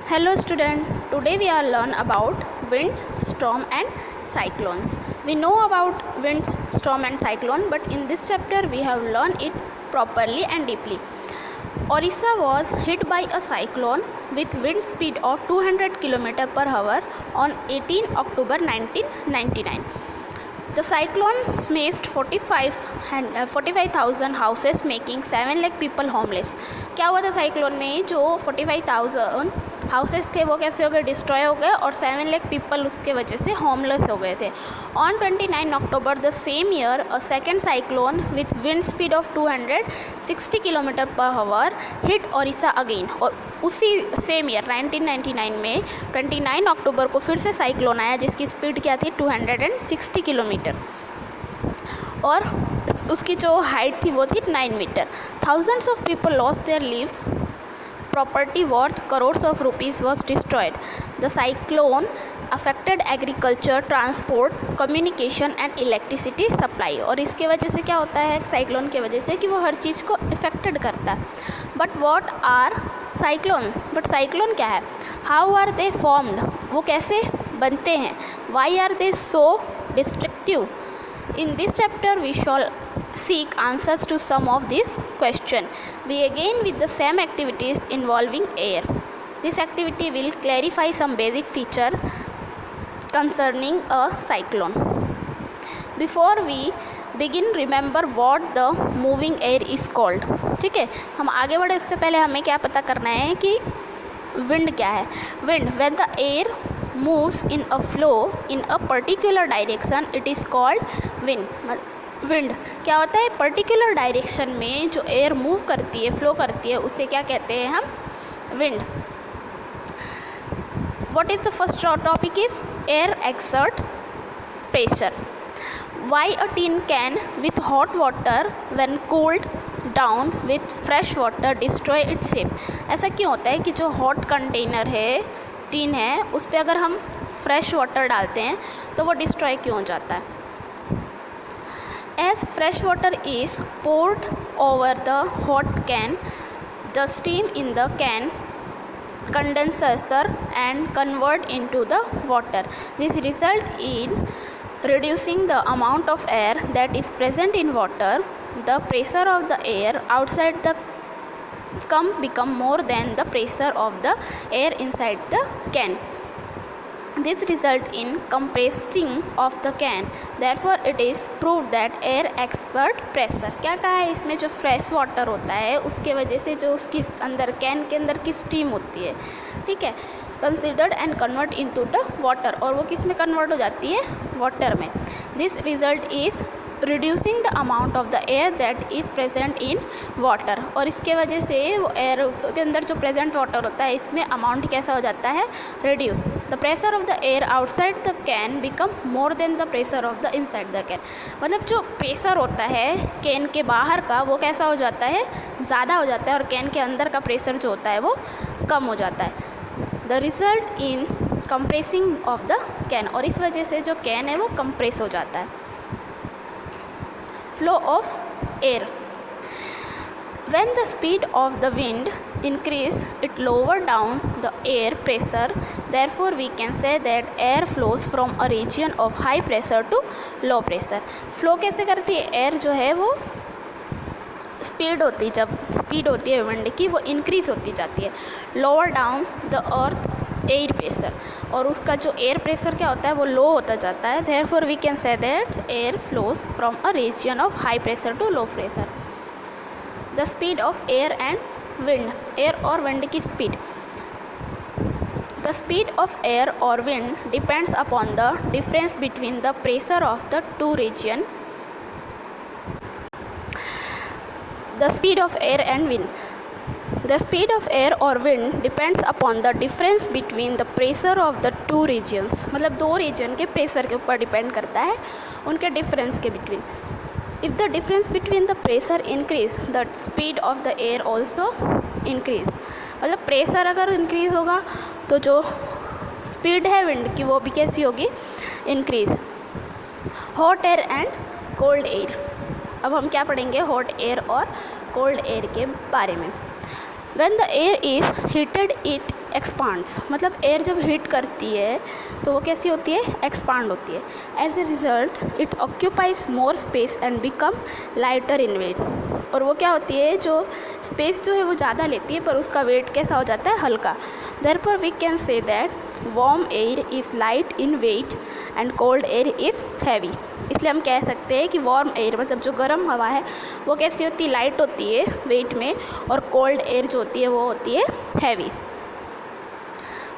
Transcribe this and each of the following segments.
Hello student, today we are learn about winds, storm and cyclones. We know about winds, storm and cyclone, but in this chapter we have learned it properly and deeply. Orissa was hit by a cyclone with wind speed of 200 km per hour on 18 October 1999. The cyclone smashed 45,000 houses, making 7 lakh people homeless. क्या हुआ था cyclone में? जो 45,000 houses थे वो कैसे हो गए? डिस्ट्रॉय हो गए और 7 लाख पीपल उसके वजह से होमलेस हो गए थे. On 29 October the same year a second cyclone with wind speed of 260 kilometre per hour hit Odisha again. और उसी सेम ईयर 1999 में 29 अक्टूबर को फिर से साइक्लोन आया जिसकी स्पीड क्या थी? 260 किलोमीटर और उसकी जो हाइट थी वो थी 9 metre. Thousands of people lost their lives. Property worth crores of rupees was destroyed. The cyclone affected agriculture, transport, communication and electricity supply. और इसके वजह से क्या होता है साइक्लोन के वजह से कि वो हर चीज़ को इफेक्टेड करता है. But what are cyclone? But cyclone क्या है? How are they formed? वो कैसे बनते हैं? Why are they so destructive? In this chapter we shall seek answers to some of these questions. We again with the same activities involving air. This activity will clarify some basic feature concerning a cyclone. Before we begin, remember what the moving air is called. ठीक है, हम आगे बढ़े इससे पहले हमें क्या पता करना है कि विंड क्या है. Wind, when the air moves in a flow in a particular direction it is called wind. Wind क्या होता है? पर्टिकुलर डायरेक्शन में जो एयर मूव करती है, फ्लो करती है, उसे क्या कहते हैं हम? Wind. What is the first topic? Is air exert pressure. Why a tin can with hot water when cooled down with fresh water destroy its shape. ऐसा क्यों होता है कि जो हॉट कंटेनर है, टिन है, उस पर अगर हम फ्रेश वाटर डालते हैं तो वो डिस्ट्रॉय क्यों हो जाता है? As fresh water is poured over the hot can, the steam in the can condenses and convert into the water. This result in reducing the amount of air that is present in water. The pressure of the air outside the can become more than the pressure of the air inside the can. This result in compressing of the can. Therefore it is proved that air exert pressure. क्या कहा है इसमें? जो fresh water होता है उसके वजह से जो उसकी अंदर कैन के अंदर की स्टीम होती है, ठीक है, considered and convert into the water. और वो किस में कन्वर्ट हो जाती है? वाटर में. This result is reducing the amount of the air that is present in water. और इसके वजह से वो एयर के अंदर जो प्रेजेंट वाटर होता है इसमें अमाउंट कैसा हो जाता है? Reduce. The pressure of the air outside the can become more than the pressure of the inside the can. मतलब जो प्रेशर होता है कैन के बाहर का वो कैसा हो जाता है? ज़्यादा हो जाता है. और कैन के अंदर का प्रेशर जो होता है वो कम हो जाता है. The result in compressing of the can. और इस वजह से जो कैन है वो कंप्रेस हो जाता है. Flow of air. When the speed of the wind increase, it lower down the air pressure. Therefore, we can say that air flows from a region of high pressure to low pressure. Flow कैसे करती है? Air जो है वो speed होती है, जब speed होती है विंड की वो इंक्रीज होती जाती है. Lower down the earth air pressure. और उसका जो एयर प्रेशर क्या होता है वो लो होता जाता है. Therefore we can say that air flows from a region of high pressure to low pressure. The speed of air and wind. Air और विंड की speed. The speed of air और wind depends upon the difference between the pressure of the two region. The speed of air and wind. The speed of air or wind depends upon the difference between the pressure of the two regions. मतलब दो reason के pressure के ऊपर depend करता है, उनके difference के between. If the difference between the pressure increase the speed of the air also increase. मतलब प्रेशर अगर इंक्रीज होगा तो जो स्पीड है विंड की वो भी कैसी होगी? Increase. Hot air and cold air. अब हम क्या पढ़ेंगे? हॉट एयर और कोल्ड एयर के बारे में. When the air is heated, it expands, मतलब एयर जब हीट करती है तो वो कैसी होती है, एक्सपांड होती है। As a result it occupies more space and become lighter in weight. और वो क्या होती है, जो स्पेस जो है वो ज़्यादा लेती है पर उसका वेट कैसा हो जाता है, हल्का। Therefore we can say that warm air is light in weight and cold air is heavy. इसलिए हम कह सकते हैं कि वार्म एयर मतलब जो गर्म हवा है वो कैसी होती है, लाइट होती है वेट में, और कोल्ड एयर जो होती है वो होती है heavy.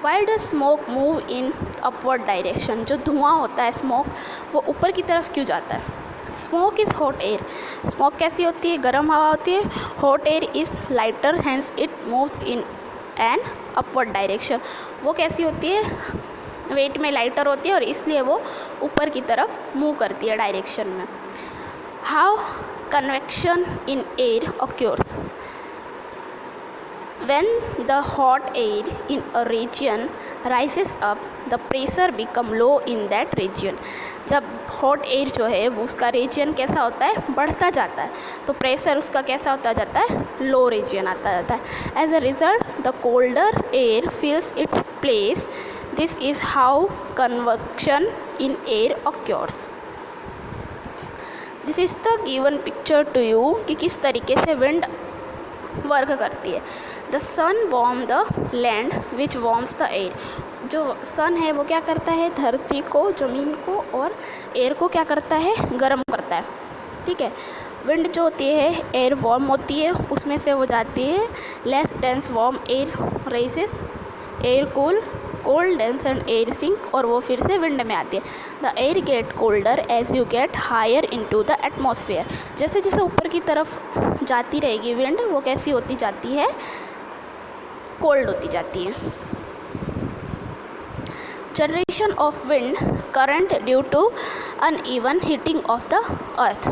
Why does smoke move in upward direction, जो धुआं होता है स्मोक वो ऊपर की तरफ क्यों जाता है। Smoke is hot air, smoke कैसी होती है, गर्म हवा होती है। Hot air is lighter hence it moves in an upward direction, वो कैसी होती है, वेट में लाइटर होती है और इसलिए वो ऊपर की तरफ मूव करती है डायरेक्शन में। How convection in air occurs, when the hot air in a region rises up the pressure become low in that region। जब हॉट एयर जो है वो उसका रीजन कैसा होता है, बढ़ता जाता है, तो प्रेशर उसका कैसा होता जाता है, लो रीजन आता जाता है। As a result the colder air fills its place. This is how convection in air occurs. This is the given picture to you कि किस तरीके से विंड वर्क करती है। The sun warm the land which warms the air, जो sun है वो क्या करता है, धरती को, ज़मीन को और एयर को क्या करता है, गर्म करता है। ठीक है। विंड जो होती है एयर वार्म होती है, उसमें से वो जाती है less dense warm air rises, air cool, cold dense and air sink, और वो फिर से विंड में आती है। The air get colder as you get higher into the atmosphere. जैसे जैसे ऊपर की तरफ जाती रहेगी विंड, वो कैसी होती जाती है, कोल्ड होती जाती है। Generation of wind current due to uneven heating of the earth.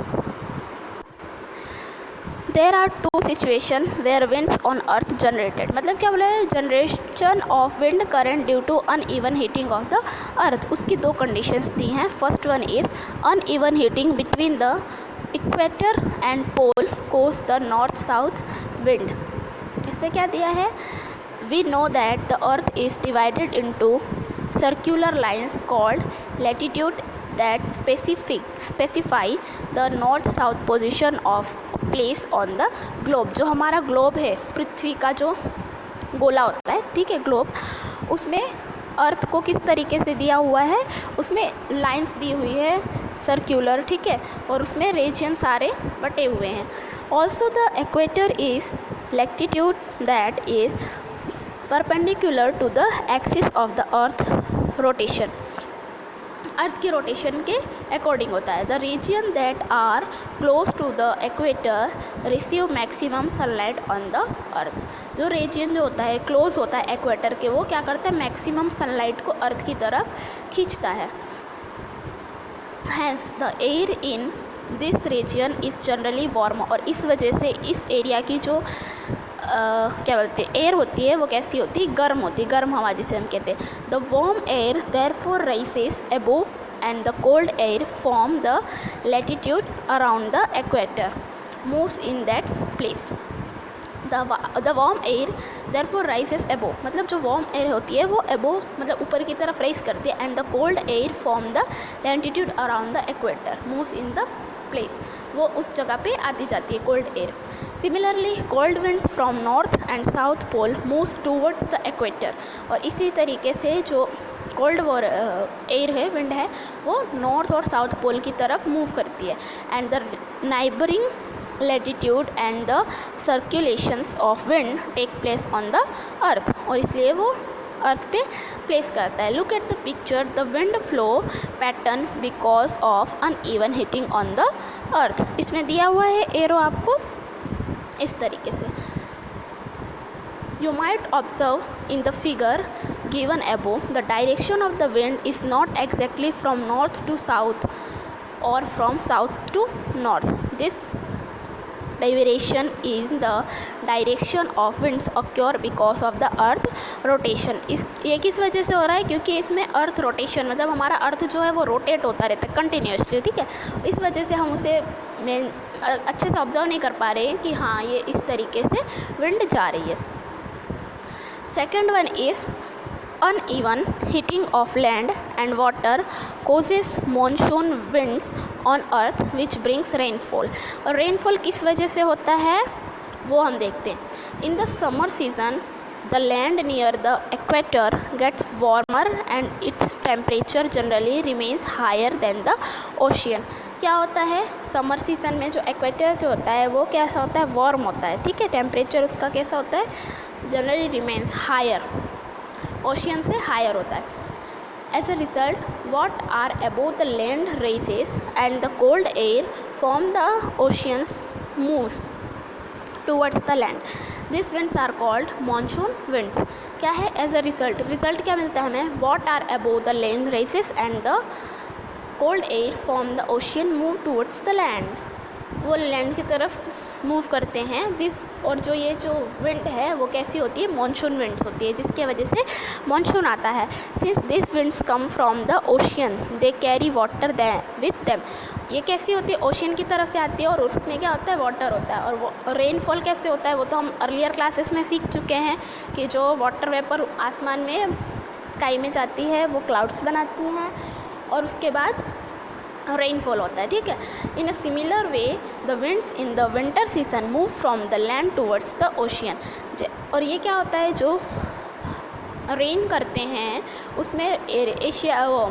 There are two situation where winds on earth generated, मतलब क्या बोला है, generation of wind current due to uneven heating of the earth, उसकी दो conditions दी हैं। First one is uneven heating between the equator and pole cause the north south wind. इसमें क्या दिया है, we know that the earth is divided into circular lines called latitude that specify the north south position of place on the globe। जो हमारा globe है, पृथ्वी का जो गोला होता है, ठीक है, ग्लोब, उसमें अर्थ को किस तरीके से दिया हुआ है, उसमें लाइंस दी हुई है सर्कुलर, ठीक है, और उसमें रीजन सारे बटे हुए हैं। Also the equator is latitude that is perpendicular to the axis of the earth rotation, earth की रोटेशन के अकॉर्डिंग होता है। The region that are close to the equator receive maximum sunlight on the earth. जो region जो होता है close होता है इक्वेटर के, वो क्या करता है, मैक्सिमम सनलाइट को अर्थ की तरफ खींचता है। Hence the air in this region is generally warm, और इस वजह से इस एरिया की जो क्या बोलते हैं, एयर होती है वो कैसी होती है, गर्म होती है, गर्म हवा जिसे हम कहते हैं। The warm air therefore राइसेस above and the cold air from the latitude around the equator moves in that place. The warm air therefore राइसेस above, मतलब जो वार्म एयर होती है वो अबोव मतलब ऊपर की तरफ राइज करती है, and the cold air from the latitude around the equator moves in the place, वो उस जगह पे आती जाती है cold air. Similarly cold winds from north and south pole moves towards the equator, और इसी तरीके से जो कोल्ड एयर है, विंड है, वो नॉर्थ और साउथ पोल की तरफ मूव करती है। And the neighbouring latitude and the circulations of wind take place on the earth, और इसलिए वो अर्थ पे प्लेस करता है। Look at the picture, the wind flow pattern because of uneven heating on the earth. इसमें दिया हुआ है एरो आपको इस तरीके से। You might observe in the figure given above, the direction of the wind is not exactly from north to south or from south to north. This diversion in the direction of winds occur because of the earth rotation। ये किस वजह से हो रहा है, क्योंकि इसमें earth rotation, मतलब हमारा अर्थ जो है वो रोटेट होता रहता है कंटिन्यूसली, ठीक है, इस वजह से हम उसे अच्छे से ऑब्जर्व नहीं कर पा रहे हैं कि हाँ ये इस तरीके से विंड जा रही है। Second one is uneven heating of land and water causes monsoon winds on earth which brings rainfall. और rainfall किस वजह से होता है वो हम देखते हैं. In the summer season the land near the equator gets warmer and its temperature generally remains higher than the ocean. क्या होता है समर सीज़न में जो एक्वेटर जो होता है वो कैसा होता है, वार्म होता है. ठीक है, टेम्परेचर उसका कैसा होता है, जनरली रिमेन्स हायर, ओशियन से हायर होता है. As a result what are above the land rises and the cold air from the oceans moves towards the land. This winds are called monsoon winds. क्या है as a result, result क्या मिलता है हमें, what are above the land rises and the cold air from the ocean move towards the land. वो land की तरफ move करते हैं. दिस और जो ये जो विंड है वो कैसी होती है, मॉनसून विंड्स होती है, जिसके वजह से मॉनसून आता है. Since this winds come from the ocean they carry water with them. ये कैसी होती है, ओशियन की तरफ से आती है और उसमें क्या होता है, वाटर होता है. और वो रेनफॉल कैसे होता है वो तो हम अर्लियर क्लासेस में सीख चुके हैं कि जो वाटर वेपर आसमान में स्काई में जाती है वो क्लाउड्स बनाती हैं और उसके बाद रेनफॉल होता है. ठीक है, in a similar way the winds in the winter season move from the land towards the ocean. और ये क्या होता है, जो रेन करते हैं उसमें एशिया वो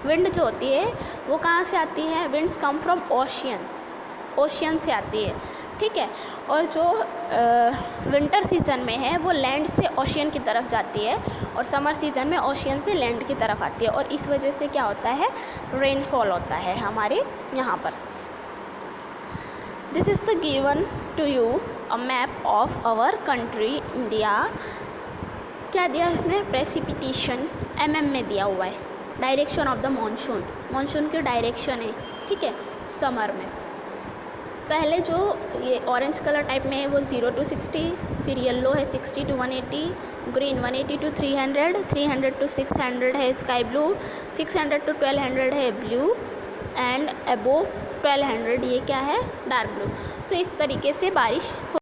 विंड जो होती है वो कहाँ से आती है, winds come from ocean, ocean से आती है. ठीक है, और जो विंटर सीज़न में है वो लैंड से ओशियन की तरफ जाती है और समर सीज़न में ओशियन से लैंड की तरफ आती है. और इस वजह से क्या होता है, रेनफॉल होता है हमारे यहाँ पर. This is the given to you a map of our country India. क्या दिया है इसमें, प्रेसिपिटेशन mm में दिया हुआ है. Direction of the monsoon, monsoon की डायरेक्शन है. ठीक है, समर में पहले जो ये ऑरेंज कलर टाइप में है वो 0 to 60, फिर येलो है 60 to 180, ग्रीन 180 to 300, 300 to 600 है स्काई ब्लू, 600 to 1200 है ब्लू एंड अबोव 1200 ये क्या है, डार्क ब्लू. तो इस तरीके से बारिश